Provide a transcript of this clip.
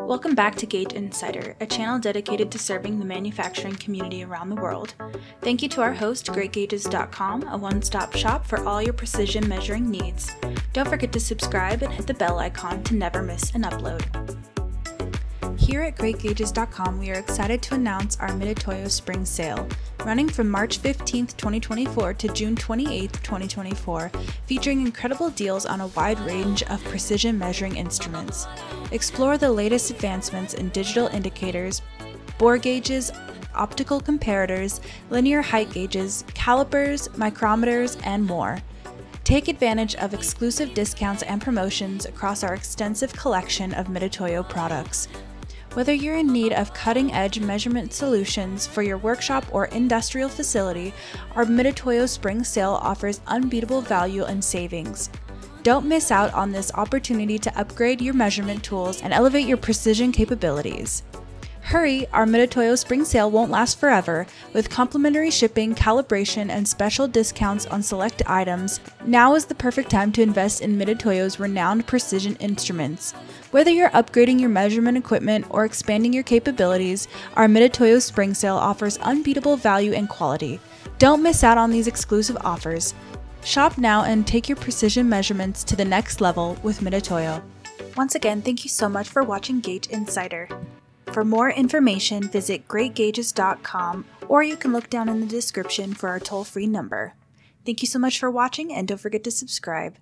Welcome back to Gage Insider, a channel dedicated to serving the manufacturing community around the world. Thank you to our host, GreatGages.com, a one-stop shop for all your precision measuring needs. Don't forget to subscribe and hit the bell icon to never miss an upload. Here at GreatGages.com, we are excited to announce our Mitutoyo Spring Sale, running from March 15th, 2024 to June 28th, 2024, featuring incredible deals on a wide range of precision measuring instruments. Explore the latest advancements in digital indicators, bore gauges, optical comparators, linear height gauges, calipers, micrometers, and more. Take advantage of exclusive discounts and promotions across our extensive collection of Mitutoyo products. Whether you're in need of cutting-edge measurement solutions for your workshop or industrial facility, our Mitutoyo Spring Sale offers unbeatable value and savings. Don't miss out on this opportunity to upgrade your measurement tools and elevate your precision capabilities. Hurry, our Mitutoyo Spring Sale won't last forever. With complimentary shipping, calibration, and special discounts on select items, now is the perfect time to invest in Mitutoyo's renowned precision instruments. Whether you're upgrading your measurement equipment or expanding your capabilities, our Mitutoyo Spring Sale offers unbeatable value and quality. Don't miss out on these exclusive offers. Shop now and take your precision measurements to the next level with Mitutoyo. Once again, thank you so much for watching Gage Insider. For more information, visit GreatGages.com, or you can look down in the description for our toll-free number. Thank you so much for watching, and don't forget to subscribe.